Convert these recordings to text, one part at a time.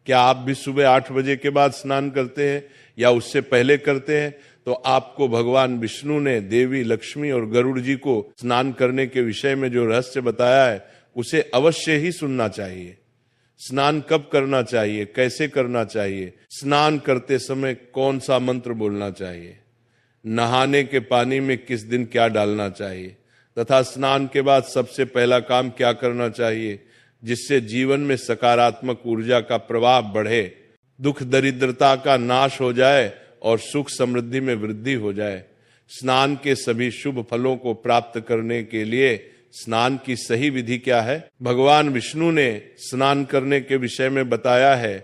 क्या आप भी सुबह 8 बजे के बाद स्नान करते हैं या उससे पहले करते हैं? तो आपको भगवान विष्णु ने देवी लक्ष्मी और गरुड़ जी को स्नान करने के विषय में जो रहस्य बताया है उसे अवश्य ही सुनना चाहिए। स्नान कब करना चाहिए, कैसे करना चाहिए, स्नान करते समय कौन सा मंत्र बोलना चाहिए, नहाने के पानी में किस दिन क्या डालना चाहिए, तथा स्नान के बाद सबसे पहला काम क्या करना चाहिए जिससे जीवन में सकारात्मक ऊर्जा का प्रवाह बढ़े, दुख दरिद्रता का नाश हो जाए और सुख समृद्धि में वृद्धि हो जाए। स्नान के सभी शुभ फलों को प्राप्त करने के लिए स्नान की सही विधि क्या है? भगवान विष्णु ने स्नान करने के विषय में बताया है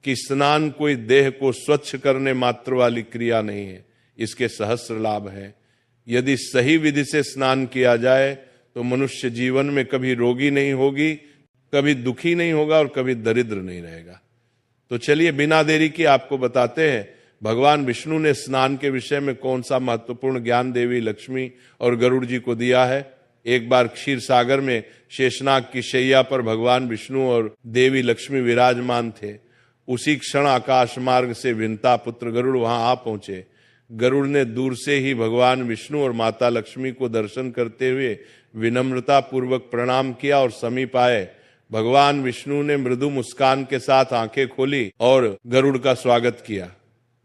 कि स्नान कोई देह को स्वच्छ करने मात्र वाली क्रिया नहीं है, इसके सहस्र लाभ हैं। यदि सही विधि से स्नान किया जाए तो मनुष्य जीवन में कभी रोगी नहीं होगी, कभी दुखी नहीं होगा और कभी दरिद्र नहीं रहेगा। तो चलिए बिना देरी की आपको बताते हैं भगवान विष्णु ने स्नान के विषय में कौन सा महत्वपूर्ण ज्ञान देवी लक्ष्मी और गरुड़ जी को दिया है। एक बार क्षीर सागर में शेषनाग की शैया पर भगवान विष्णु और देवी लक्ष्मी विराजमान थे। उसी क्षण आकाश मार्ग से विंता पुत्र गरुड़ वहां आ पहुंचे। गरुड़ ने दूर से ही भगवान विष्णु और माता लक्ष्मी को दर्शन करते हुए विनम्रता पूर्वक प्रणाम किया और समीप आए। भगवान विष्णु ने मृदु मुस्कान के साथ आंखें खोली और गरुड़ का स्वागत किया।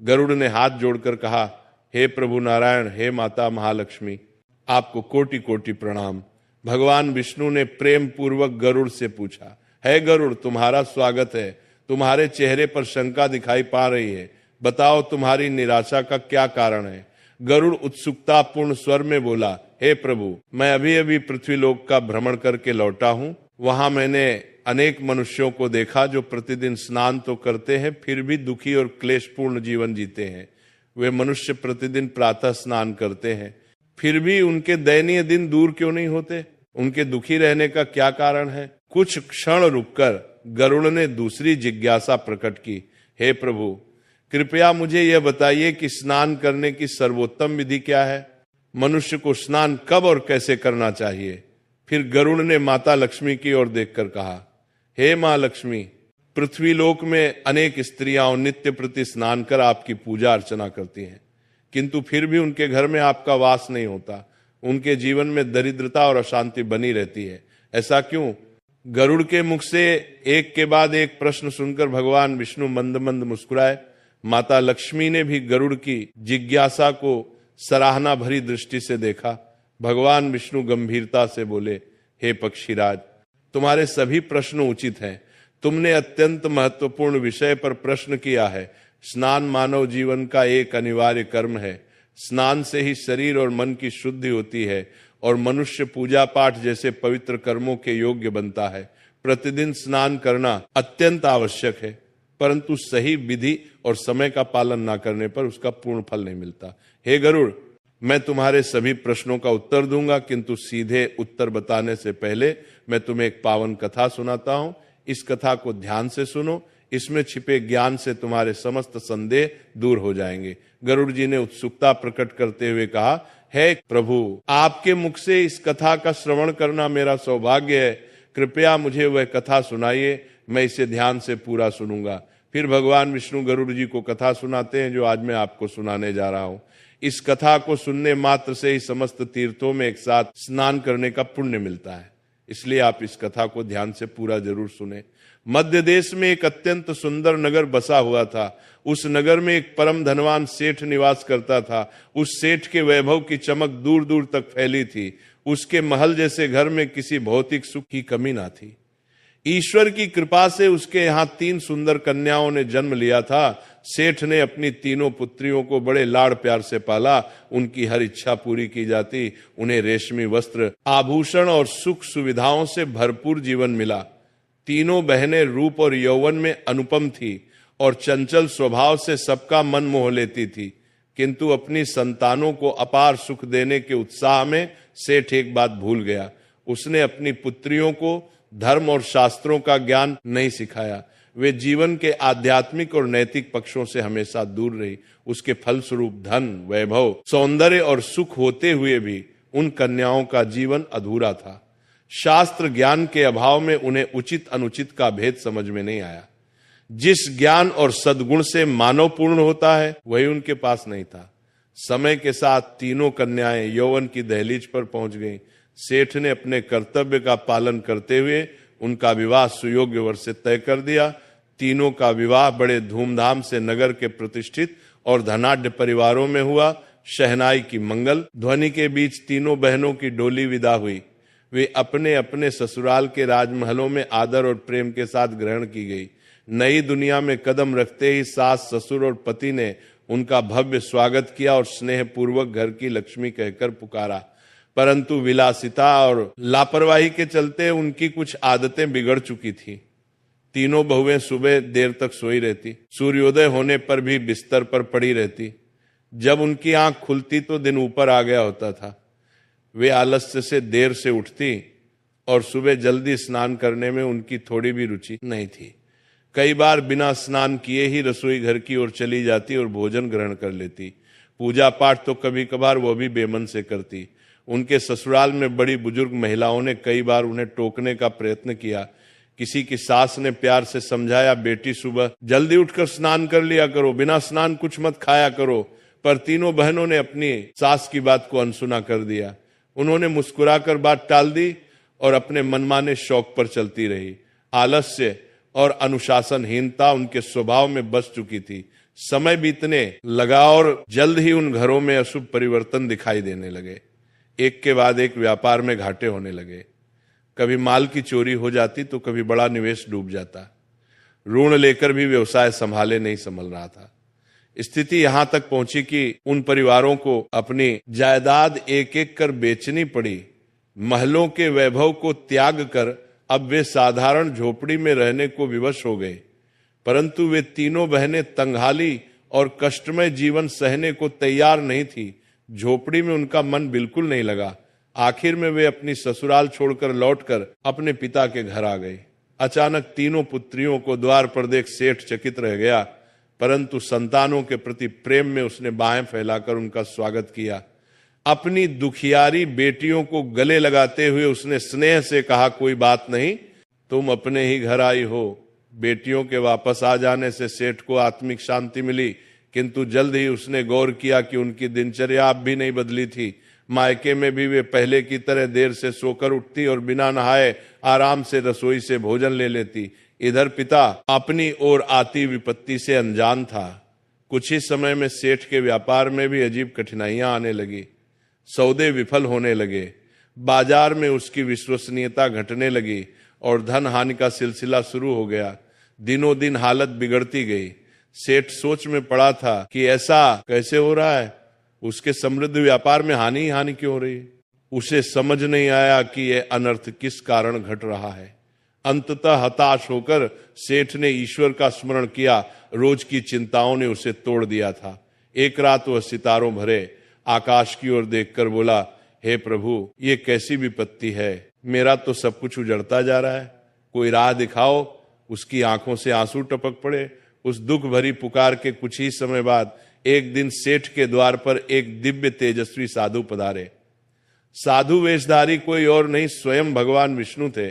गरुड़ ने हाथ जोड़कर कहा, हे प्रभु नारायण, हे माता महालक्ष्मी, आपको कोटि कोटि प्रणाम। भगवान विष्णु ने प्रेम पूर्वक गरुड़ से पूछा, हे गरुड़, तुम्हारा स्वागत है। तुम्हारे चेहरे पर शंका दिखाई पा रही है, बताओ तुम्हारी निराशा का क्या कारण है? गरुड़ उत्सुकता पूर्ण स्वर में बोला, हे प्रभु, मैं अभी अभी पृथ्वीलोक का भ्रमण करके लौटा हूं। वहां मैंने अनेक मनुष्यों को देखा जो प्रतिदिन स्नान तो करते हैं फिर भी दुखी और क्लेशपूर्ण जीवन जीते हैं। वे मनुष्य प्रतिदिन प्रातः स्नान करते हैं फिर भी उनके दयनीय दिन दूर क्यों नहीं होते? उनके दुखी रहने का क्या कारण है? कुछ क्षण रुककर गरुड़ ने दूसरी जिज्ञासा प्रकट की, हे प्रभु, कृपया मुझे यह बताइए कि स्नान करने की सर्वोत्तम विधि क्या है? मनुष्य को स्नान कब और कैसे करना चाहिए? फिर गरुड़ ने माता लक्ष्मी की ओर देखकर कहा, हे मां लक्ष्मी, पृथ्वीलोक में अनेक स्त्रियां नित्य प्रति स्नान कर आपकी पूजा अर्चना करती हैं, किंतु फिर भी उनके घर में आपका वास नहीं होता। उनके जीवन में दरिद्रता और अशांति बनी रहती है, ऐसा क्यों? गरुड़ के मुख से एक के बाद एक प्रश्न सुनकर भगवान विष्णु मंद मंद मुस्कुराए। माता लक्ष्मी ने भी गरुड़ की जिज्ञासा को सराहना भरी दृष्टि से देखा। भगवान विष्णु गंभीरता से बोले, हे पक्षीराज, तुम्हारे सभी प्रश्न उचित हैं। तुमने अत्यंत महत्वपूर्ण विषय पर प्रश्न किया है। स्नान मानव जीवन का एक अनिवार्य कर्म है। स्नान से ही शरीर और मन की शुद्धि होती है और मनुष्य पूजा पाठ जैसे पवित्र कर्मों के योग्य बनता है। प्रतिदिन स्नान करना अत्यंत आवश्यक है, परंतु सही विधि और समय का पालन न करने पर उसका पूर्ण फल नहीं मिलता। हे गरुड़, मैं तुम्हारे सभी प्रश्नों का उत्तर दूंगा, किंतु सीधे उत्तर बताने से पहले मैं तुम्हें एक पावन कथा सुनाता हूं। इस कथा को ध्यान से सुनो, इसमें छिपे ज्ञान से तुम्हारे समस्त संदेह दूर हो जाएंगे। गरुड़ जी ने उत्सुकता प्रकट करते हुए कहा, हे प्रभु, आपके मुख से इस कथा का श्रवण करना मेरा सौभाग्य है। कृपया मुझे वह कथा सुनाइए, मैं इसे ध्यान से पूरा सुनूंगा। फिर भगवान विष्णु गरुड़ जी को कथा सुनाते हैं जो आज मैं आपको सुनाने जा रहा हूं। इस कथा को सुनने मात्र से ही समस्त तीर्थों में एक साथ स्नान करने का पुण्य मिलता है, इसलिए आप इस कथा को ध्यान से पूरा जरूर सुने। मध्य देश में एक अत्यंत सुंदर नगर बसा हुआ था। उस नगर में एक परम धनवान सेठ निवास करता था। उस सेठ के वैभव की चमक दूर दूर तक फैली थी। उसके महल जैसे घर में किसी भौतिक सुख की कमी ना थी। ईश्वर की कृपा से उसके यहाँ 3 सुंदर कन्याओं ने जन्म लिया था। सेठ ने अपनी तीनों पुत्रियों को बड़े लाड़ प्यार से पाला। उनकी हर इच्छा पूरी की जाती। उन्हें रेशमी वस्त्र, आभूषण और सुख सुविधाओं से भरपूर जीवन मिला। तीनों बहनें रूप और यौवन में अनुपम थी और चंचल स्वभाव से सबका मन मोह लेती थी, किंतु अपनी संतानों को अपार सुख देने के उत्साह में सेठ एक बात भूल गया। उसने अपनी पुत्रियों को धर्म और शास्त्रों का ज्ञान नहीं सिखाया। वे जीवन के आध्यात्मिक और नैतिक पक्षों से हमेशा दूर रही। उसके फलस्वरूप धन, वैभव, सौंदर्य और सुख होते हुए भी उन कन्याओं का जीवन अधूरा था। शास्त्र ज्ञान के अभाव में उन्हें उचित अनुचित का भेद समझ में नहीं आया। जिस ज्ञान और सद्गुण से मानव पूर्ण होता है वही उनके पास नहीं था। समय के साथ तीनों कन्याएं यौवन की दहलीज पर पहुंच गईं। सेठ ने अपने कर्तव्य का पालन करते हुए उनका विवाह सुयोग्य वर से तय कर दिया। तीनों का विवाह बड़े धूमधाम से नगर के प्रतिष्ठित और धनाढ्य परिवारों में हुआ। शहनाई की मंगल ध्वनि के बीच तीनों बहनों की डोली विदा हुई। वे अपने अपने ससुराल के राजमहलों में आदर और प्रेम के साथ ग्रहण की गई। नई दुनिया में कदम रखते ही सास, ससुर और पति ने उनका भव्य स्वागत किया और स्नेह पूर्वक घर की लक्ष्मी कहकर पुकारा। परंतु विलासिता और लापरवाही के चलते उनकी कुछ आदतें बिगड़ चुकी थी। तीनों बहुएं सुबह देर तक सोई रहती, सूर्योदय होने पर भी बिस्तर पर पड़ी रहती। जब उनकी आंख खुलती तो दिन ऊपर आ गया होता था। वे आलस्य से देर से उठती और सुबह जल्दी स्नान करने में उनकी थोड़ी भी रुचि नहीं थी। कई बार बिना स्नान किए ही रसोई घर की ओर चली जाती और भोजन ग्रहण कर लेती। पूजा पाठ तो कभी कभार वो भी बेमन से करती। उनके ससुराल में बड़ी बुजुर्ग महिलाओं ने कई बार उन्हें टोकने का प्रयत्न किया। किसी की सास ने प्यार से समझाया, बेटी सुबह जल्दी उठकर स्नान कर लिया करो, बिना स्नान कुछ मत खाया करो। पर तीनों बहनों ने अपनी सास की बात को अनसुना कर दिया। उन्होंने मुस्कुराकर बात टाल दी और अपने मनमाने शौक पर चलती रही। आलस्य और अनुशासनहीनता उनके स्वभाव में बस चुकी थी। समय बीतने लगा और जल्द ही उन घरों में अशुभ परिवर्तन दिखाई देने लगे। एक के बाद एक व्यापार में घाटे होने लगे। कभी माल की चोरी हो जाती तो कभी बड़ा निवेश डूब जाता। ऋण लेकर भी व्यवसाय संभाले नहीं संभल रहा था। स्थिति यहां तक पहुंची कि उन परिवारों को अपनी जायदाद एक एक कर बेचनी पड़ी। महलों के वैभव को त्याग कर अब वे साधारण झोपड़ी में रहने को विवश हो गए। परंतु वे तीनों बहनें तंगहाली और कष्टमय जीवन सहने को तैयार नहीं थी। झोपड़ी में उनका मन बिल्कुल नहीं लगा। आखिर में वे अपनी ससुराल छोड़कर लौटकर अपने पिता के घर आ गए। अचानक तीनों पुत्रियों को द्वार पर देख सेठ चकित रह गया, परंतु संतानों के प्रति प्रेम में उसने बाहें फैलाकर उनका स्वागत किया। अपनी दुखियारी बेटियों को गले लगाते हुए उसने स्नेह से कहा, कोई बात नहीं, तुम अपने ही घर आई हो। बेटियों के वापस आ जाने से सेठ को आत्मिक शांति मिली, किंतु जल्द ही उसने गौर किया कि उनकी दिनचर्या अब भी नहीं बदली थी। मायके में भी वे पहले की तरह देर से सोकर उठती और बिना नहाए आराम से रसोई से भोजन ले लेती। इधर पिता अपनी ओर आती विपत्ति से अनजान था। कुछ ही समय में सेठ के व्यापार में भी अजीब कठिनाइयां आने लगी। सौदे विफल होने लगे, बाजार में उसकी विश्वसनीयता घटने लगी और धन हानि का सिलसिला शुरू हो गया। दिनों दिन हालत बिगड़ती गई। सेठ सोच में पड़ा था कि ऐसा कैसे हो रहा है, उसके समृद्ध व्यापार में हानि ही हानि क्यों हो रही है। उसे समझ नहीं आया कि यह अनर्थ किस कारण घट रहा है। अंततः हताश होकर सेठ ने ईश्वर का स्मरण किया। रोज की चिंताओं ने उसे तोड़ दिया था। एक रात वह सितारों भरे आकाश की ओर देखकर बोला, हे प्रभु, ये कैसी विपत्ति है, मेरा तो सब कुछ उजड़ता जा रहा है, कोई राह दिखाओ। उसकी आंखों से आंसू टपक पड़े। उस दुख भरी पुकार के कुछ ही समय बाद एक दिन सेठ के द्वार पर एक दिव्य तेजस्वी साधु पधारे। साधु वेशधारी कोई और नहीं, स्वयं भगवान विष्णु थे,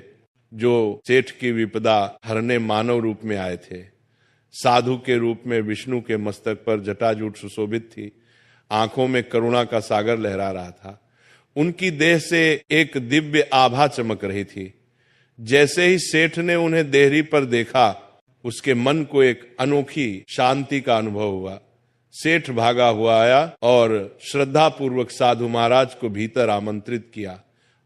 जो सेठ की विपदा हरने मानव रूप में आए थे। साधु के रूप में विष्णु के मस्तक पर जटाजूट सुशोभित थी। आंखों में करुणा का सागर लहरा रहा था। उनकी देह से एक दिव्य आभा चमक रही थी। जैसे ही सेठ ने उन्हें देहरी पर देखा, उसके मन को एक अनोखी शांति का अनुभव हुआ। सेठ भागा हुआ आया और श्रद्धा पूर्वक साधु महाराज को भीतर आमंत्रित किया।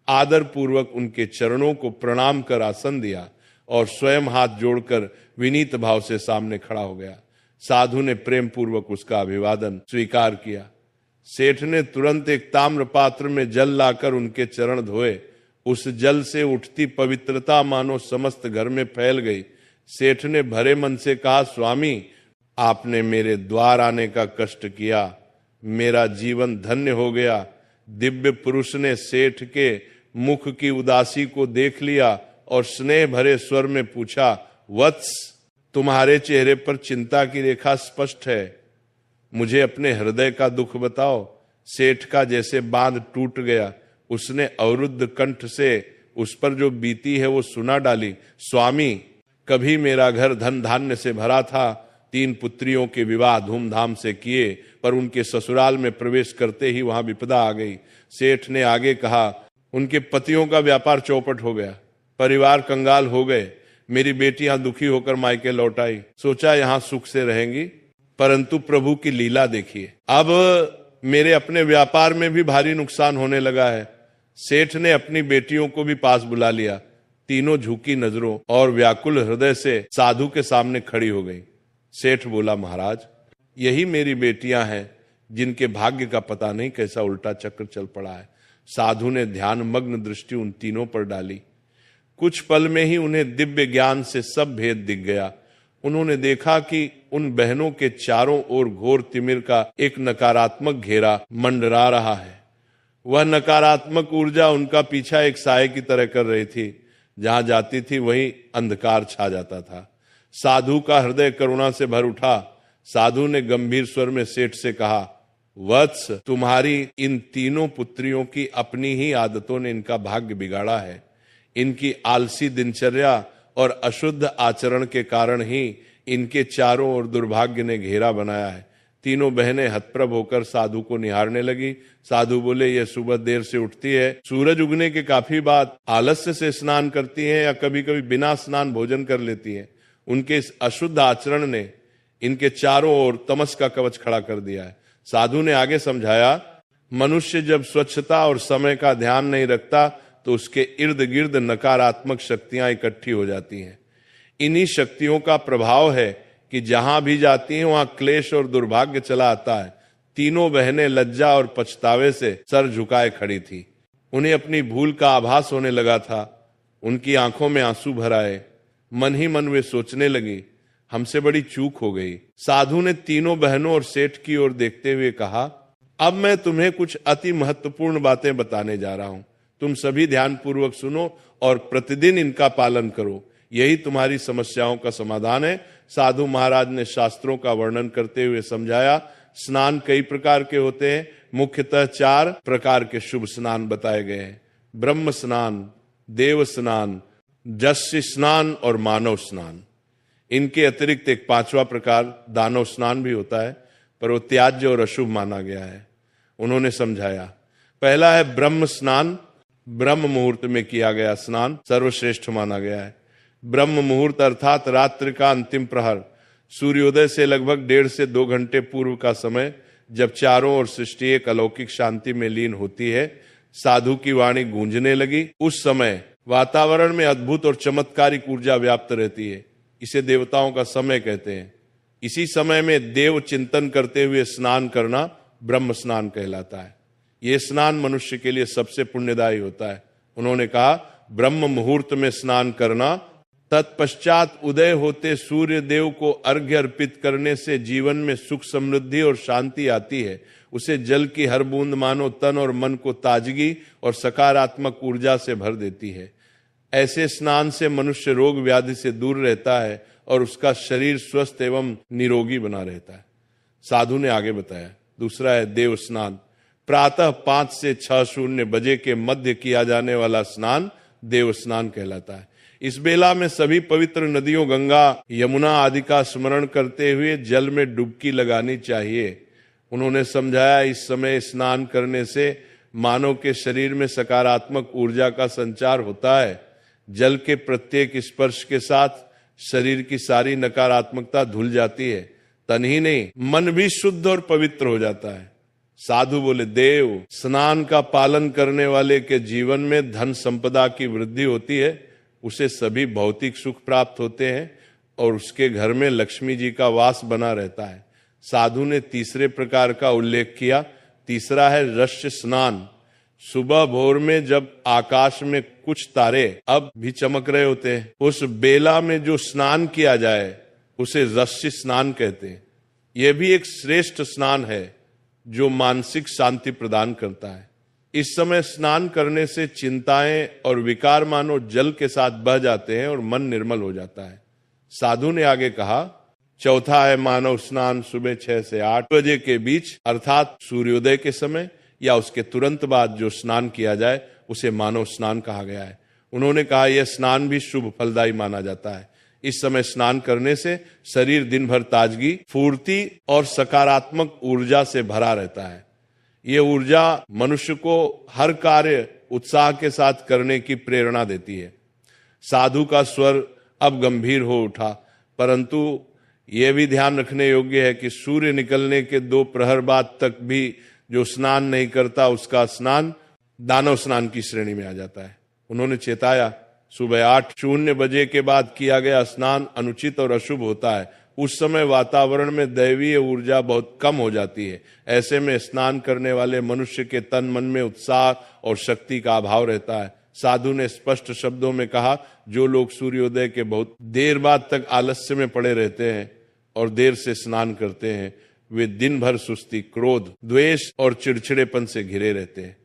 आदर पूर्वक उनके चरणों को प्रणाम कर आसन दिया और स्वयं हाथ जोड़कर विनीत भाव से सामने खड़ा हो गया। साधु ने प्रेम पूर्वक उसका अभिवादन स्वीकार किया। सेठ ने तुरंत एक ताम्र पात्र में जल लाकर उनके चरण धोए। उस जल से उठती पवित्रता मानो समस्त घर में फैल गई। सेठ ने भरे मन से कहा, स्वामी, आपने मेरे द्वार आने का कष्ट किया, मेरा जीवन धन्य हो गया। दिव्य पुरुष ने सेठ के मुख की उदासी को देख लिया और स्नेह भरे स्वर में पूछा, वत्स, तुम्हारे चेहरे पर चिंता की रेखा स्पष्ट है, मुझे अपने हृदय का दुख बताओ। सेठ का जैसे बांध टूट गया। उसने अवरुद्ध कंठ से उस पर जो बीती है वो सुना डाली। स्वामी, कभी मेरा घर धन धान्य से भरा था, 3 पुत्रियों के विवाह धूमधाम से किए, पर उनके ससुराल में प्रवेश करते ही वहां विपदा आ गई। सेठ ने आगे कहा, उनके पतियों का व्यापार चौपट हो गया, परिवार कंगाल हो गए, मेरी बेटियां दुखी होकर मायके लौट आई, सोचा यहां सुख से रहेंगी, परंतु प्रभु की लीला देखिए, अब मेरे अपने व्यापार में भी भारी नुकसान होने लगा है। सेठ ने अपनी बेटियों को भी पास बुला लिया, तीनों झुकी नजरों और व्याकुल हृदय से साधु के सामने खड़ी हो गई। सेठ बोला, महाराज यही मेरी बेटियां हैं जिनके भाग्य का पता नहीं कैसा उल्टा चक्र चल पड़ा है। साधु ने ध्यान मग्न दृष्टि उन तीनों पर डाली। कुछ पल में ही उन्हें दिव्य ज्ञान से सब भेद दिख गया। उन्होंने देखा कि उन बहनों के चारों ओर घोर तिमिर का एक नकारात्मक घेरा मंडरा रहा है। वह नकारात्मक ऊर्जा उनका पीछा एक साए की तरह कर रही थी, जहां जाती थी वहीं अंधकार छा जाता था। साधु का हृदय करुणा से भर उठा। साधु ने गंभीर स्वर में सेठ से कहा, वत्स, तुम्हारी इन तीनों पुत्रियों की अपनी ही आदतों ने इनका भाग्य बिगाड़ा है। इनकी आलसी दिनचर्या और अशुद्ध आचरण के कारण ही इनके चारों ओर दुर्भाग्य ने घेरा बनाया है। तीनों बहनें हतप्रभ होकर साधु को निहारने लगी। साधु बोले, यह सुबह देर से उठती है, सूरज उगने के काफी बाद आलस्य से स्नान करती है या कभी कभी बिना स्नान भोजन कर लेती है। उनके इस अशुद्ध आचरण ने इनके चारों ओर तमस का कवच खड़ा कर दिया है। साधु ने आगे समझाया, मनुष्य जब स्वच्छता और समय का ध्यान नहीं रखता तो उसके इर्द गिर्द नकारात्मक शक्तियां इकट्ठी हो जाती हैं। इन्हीं शक्तियों का प्रभाव है कि जहां भी जाती हैं वहां क्लेश और दुर्भाग्य चला आता है। तीनों बहनें लज्जा और पछतावे से सर झुकाए खड़ी थी। उन्हें अपनी भूल का आभास होने लगा था। उनकी आंखों में आंसू भर आए। मन ही मन वे सोचने लगी, हमसे बड़ी चूक हो गई। साधु ने तीनों बहनों और सेठ की ओर देखते हुए कहा, अब मैं तुम्हें कुछ अति महत्वपूर्ण बातें बताने जा रहा हूं। तुम सभी ध्यानपूर्वक सुनो और प्रतिदिन इनका पालन करो, यही तुम्हारी समस्याओं का समाधान है। साधु महाराज ने शास्त्रों का वर्णन करते हुए समझाया, स्नान कई प्रकार के होते हैं, मुख्यतः 4 प्रकार के शुभ स्नान बताए गए हैं। ब्रह्म स्नान, देव स्नान, जस्य स्नान और मानव स्नान। इनके अतिरिक्त एक 5वां प्रकार दानव स्नान भी होता है, पर वो त्याज्य और अशुभ माना गया है। उन्होंने समझाया, पहला है ब्रह्म स्नान। ब्रह्म मुहूर्त में किया गया स्नान सर्वश्रेष्ठ माना गया है। ब्रह्म मुहूर्त अर्थात रात्रि का अंतिम प्रहर, सूर्योदय से लगभग 1.5 से 2 घंटे पूर्व का समय, जब चारों ओर सृष्टि एक अलौकिक शांति में लीन होती है। साधु की वाणी गूंजने लगी। उस समय वातावरण में अद्भुत और चमत्कारिक ऊर्जा व्याप्त रहती है। इसे देवताओं का समय कहते हैं। इसी समय में देव चिंतन करते हुए स्नान करना ब्रह्म स्नान कहलाता है। यह स्नान मनुष्य के लिए सबसे पुण्यदायी होता है। उन्होंने कहा, ब्रह्म मुहूर्त में स्नान करना, तत्पश्चात उदय होते सूर्य देव को अर्घ्य अर्पित करने से जीवन में सुख समृद्धि और शांति आती है। उसे जल की हर बूंद मानो तन और मन को ताजगी और सकारात्मक ऊर्जा से भर देती है। ऐसे स्नान से मनुष्य रोग व्याधि से दूर रहता है और उसका शरीर स्वस्थ एवं निरोगी बना रहता है। साधु ने आगे बताया, दूसरा है देव स्नान। प्रातः 5 से 6:00 बजे के मध्य किया जाने वाला स्नान देव स्नान कहलाता है। इस बेला में सभी पवित्र नदियों गंगा, यमुना आदि का स्मरण करते हुए जल में डुबकी लगानी चाहिए। उन्होंने समझाया, इस समय स्नान करने से मानव के शरीर में सकारात्मक ऊर्जा का संचार होता है। जल के प्रत्येक स्पर्श के साथ शरीर की सारी नकारात्मकता धुल जाती है। तन ही नहीं, मन भी शुद्ध और पवित्र हो जाता है। साधु बोले, देव स्नान का पालन करने वाले के जीवन में धन संपदा की वृद्धि होती है, उसे सभी भौतिक सुख प्राप्त होते हैं और उसके घर में लक्ष्मी जी का वास बना रहता है। साधु ने तीसरे प्रकार का उल्लेख किया। तीसरा है रश्य स्नान। सुबह भोर में जब आकाश में कुछ तारे अब भी चमक रहे होते हैं, उस बेला में जो स्नान किया जाए उसे रश्य स्नान कहते हैं। यह भी एक श्रेष्ठ स्नान है जो मानसिक शांति प्रदान करता है। इस समय स्नान करने से चिंताएं और विकार मानो जल के साथ बह जाते हैं और मन निर्मल हो जाता है। साधु ने आगे कहा, चौथा है मानव स्नान। सुबह 6 से 8 बजे के बीच अर्थात सूर्योदय के समय या उसके तुरंत बाद जो स्नान किया जाए उसे मानव स्नान कहा गया है। उन्होंने कहा, यह स्नान भी शुभ फलदायी माना जाता है। इस समय स्नान करने से शरीर दिन भर ताजगी, फूर्ति और सकारात्मक ऊर्जा से भरा रहता है। ये ऊर्जा मनुष्य को हर कार्य उत्साह के साथ करने की प्रेरणा देती है। साधु का स्वर अब गंभीर हो उठा, परंतु यह भी ध्यान रखने योग्य है कि सूर्य निकलने के 2 प्रहर बाद तक भी जो स्नान नहीं करता उसका स्नान दानव स्नान की श्रेणी में आ जाता है। उन्होंने चेताया, सुबह 8:00 बजे के बाद किया गया स्नान अनुचित और अशुभ होता है। उस समय वातावरण में दैवीय ऊर्जा बहुत कम हो जाती है। ऐसे में स्नान करने वाले मनुष्य के तन मन में उत्साह और शक्ति का अभाव रहता है। साधु ने स्पष्ट शब्दों में कहा, जो लोग सूर्योदय के बहुत देर बाद तक आलस्य में पड़े रहते हैं और देर से स्नान करते हैं, वे दिन भर सुस्ती, क्रोध, द्वेष और चिड़चिड़ेपन से घिरे रहते हैं।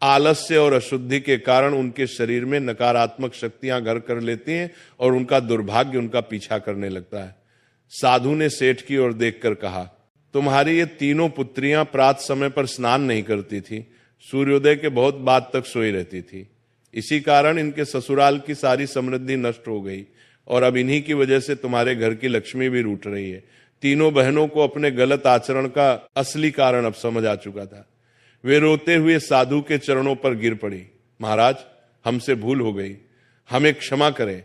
आलस्य और अशुद्धि के कारण उनके शरीर में नकारात्मक शक्तियां घर कर लेती हैं और उनका दुर्भाग्य उनका पीछा करने लगता है। साधु ने सेठ की ओर देखकर कहा, तुम्हारी ये तीनों पुत्रियां प्रातः समय पर स्नान नहीं करती थी, सूर्योदय के बहुत बाद तक सोई रहती थी। इसी कारण इनके ससुराल की सारी समृद्धि नष्ट हो गई और अब इन्हीं की वजह से तुम्हारे घर की लक्ष्मी भी रूठ रही है। तीनों बहनों को अपने गलत आचरण का असली कारण अब समझ आ चुका था। वे रोते हुए साधु के चरणों पर गिर पड़ी। महाराज, हमसे भूल हो गई, हमें क्षमा करें,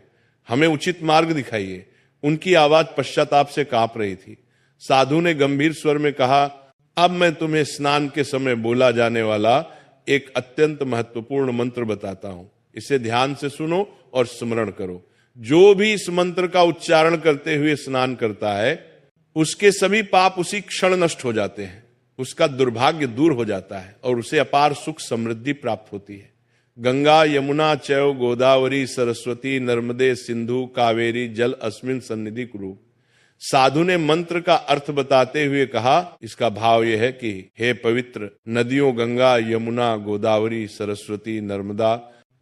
हमें उचित मार्ग दिखाइए। उनकी आवाज पश्चाताप से कांप रही थी। साधु ने गंभीर स्वर में कहा, अब मैं तुम्हें स्नान के समय बोला जाने वाला एक अत्यंत महत्वपूर्ण मंत्र बताता हूं। इसे ध्यान से सुनो और स्मरण करो। जो भी इस मंत्र का उच्चारण करते हुए स्नान करता है, उसके सभी पाप उसी क्षण नष्ट हो जाते हैं, उसका दुर्भाग्य दूर हो जाता है और उसे अपार सुख समृद्धि प्राप्त होती है। गंगा यमुना चैव गोदावरी सरस्वती नर्मदे सिंधु कावेरी जल अस्मिन सन्निधि कुरु। साधु ने मंत्र का अर्थ बताते हुए कहा, इसका भाव यह है कि हे पवित्र नदियों गंगा यमुना गोदावरी सरस्वती नर्मदा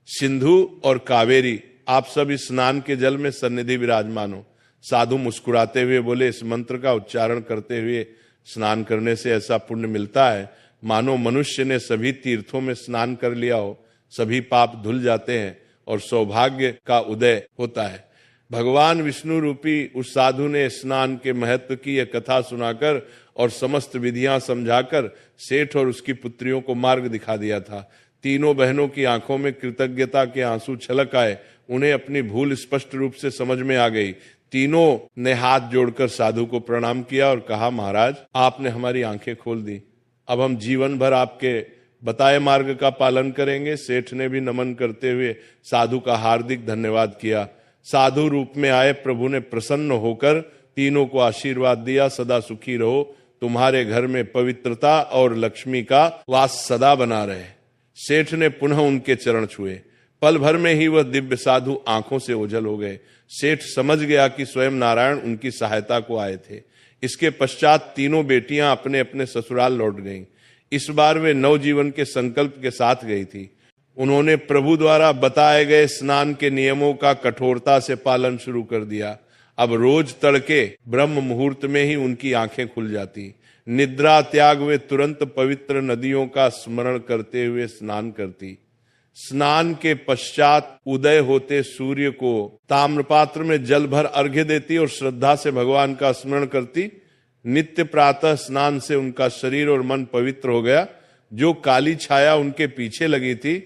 सिंधु और कावेरी, आप सब इस स्नान के जल में सन्निधि विराजमान हो। साधु मुस्कुराते हुए बोले, इस मंत्र का उच्चारण करते हुए स्नान करने से ऐसा पुण्य मिलता है मानो मनुष्य ने सभी तीर्थों में स्नान कर लिया हो। सभी पाप धुल जाते हैं और सौभाग्य का उदय होता है। भगवान विष्णु रूपी उस साधु ने स्नान के महत्व की यह कथा सुनाकर और समस्त विधियां समझाकर सेठ और उसकी पुत्रियों को मार्ग दिखा दिया था। तीनों बहनों की आंखों में कृतज्ञता के आंसू छलक आए। उन्हें अपनी भूल स्पष्ट रूप से समझ में आ गई। तीनों ने हाथ जोड़कर साधु को प्रणाम किया और कहा, महाराज, आपने हमारी आंखें खोल दी। अब हम जीवन भर आपके बताए मार्ग का पालन करेंगे। सेठ ने भी नमन करते हुए साधु का हार्दिक धन्यवाद किया। साधु रूप में आए प्रभु ने प्रसन्न होकर तीनों को आशीर्वाद दिया, सदा सुखी रहो, तुम्हारे घर में पवित्रता और लक्ष्मी का वास सदा बना रहे। सेठ ने पुनः उनके चरण छुए। पल भर में ही वह दिव्य साधु आंखों से ओझल हो गए। सेठ समझ गया कि स्वयं नारायण उनकी सहायता को आए थे। इसके पश्चात तीनों बेटियां अपने अपने ससुराल लौट गईं। इस बार वे नवजीवन के संकल्प के साथ गई थी। उन्होंने प्रभु द्वारा बताए गए स्नान के नियमों का कठोरता से पालन शुरू कर दिया। अब रोज तड़के ब्रह्म मुहूर्त में ही उनकी आंखें खुल जाती। निद्रा त्याग वे तुरंत पवित्र नदियों का स्मरण करते हुए स्नान करती। स्नान के पश्चात उदय होते सूर्य को ताम्रपात्र में जल भर अर्घ्य देती और श्रद्धा से भगवान का स्मरण करती। नित्य प्रातः स्नान से उनका शरीर और मन पवित्र हो गया। जो काली छाया उनके पीछे लगी थी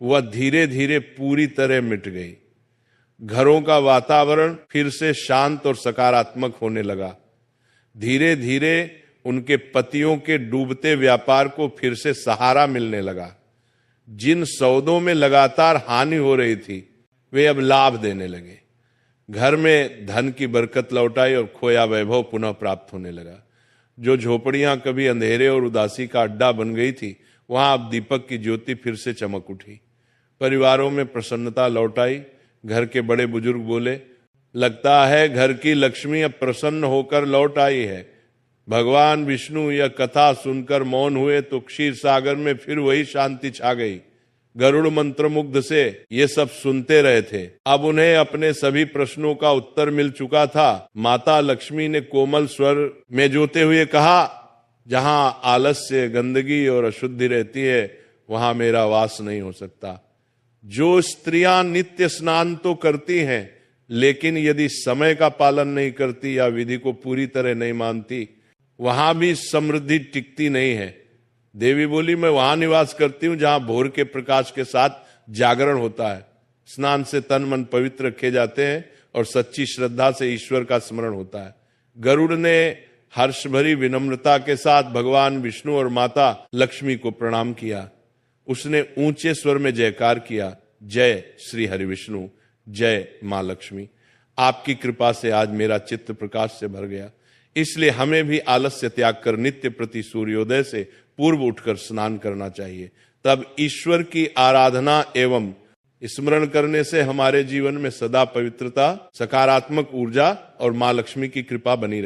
वह धीरे धीरे पूरी तरह मिट गई। घरों का वातावरण फिर से शांत और सकारात्मक होने लगा। धीरे धीरे उनके पतियों के डूबते व्यापार को फिर से सहारा मिलने लगा। जिन सौदों में लगातार हानि हो रही थी वे अब लाभ देने लगे। घर में धन की बरकत लौट आई और खोया वैभव पुनः प्राप्त होने लगा। जो झोपड़ियां कभी अंधेरे और उदासी का अड्डा बन गई थी, वहां अब दीपक की ज्योति फिर से चमक उठी। परिवारों में प्रसन्नता लौट आई। घर के बड़े बुजुर्ग बोले, लगता है घर की लक्ष्मी अब प्रसन्न होकर लौट आई है। भगवान विष्णु यह कथा सुनकर मौन हुए तो क्षीर सागर में फिर वही शांति छा गई। गरुड़ मंत्रमुग्ध से ये सब सुनते रहे थे। अब उन्हें अपने सभी प्रश्नों का उत्तर मिल चुका था। माता लक्ष्मी ने कोमल स्वर में जोते हुए कहा, जहां आलस्य, गंदगी और अशुद्धि रहती है वहां मेरा वास नहीं हो सकता। जो स्त्रियां नित्य स्नान तो करती हैं लेकिन यदि समय का पालन नहीं करती या विधि को पूरी तरह नहीं मानती, वहां भी समृद्धि टिकती नहीं है। देवी बोली, मैं वहां निवास करती हूं जहां भोर के प्रकाश के साथ जागरण होता है, स्नान से तन मन पवित्र रखे जाते हैं और सच्ची श्रद्धा से ईश्वर का स्मरण होता है। गरुड़ ने हर्ष भरी विनम्रता के साथ भगवान विष्णु और माता लक्ष्मी को प्रणाम किया। उसने ऊंचे स्वर में जयकार किया, जय श्री हरि विष्णु, जय मां लक्ष्मी। आपकी कृपा से आज मेरा चित्त प्रकाश से भर गया, इसलिए हमें भी आलस्य त्याग कर नित्य प्रति सूर्योदय से पूर्व उठकर स्नान करना चाहिए। तब ईश्वर की आराधना एवं स्मरण करने से हमारे जीवन में सदा पवित्रता, सकारात्मक ऊर्जा और मां लक्ष्मी की कृपा बनी रहे।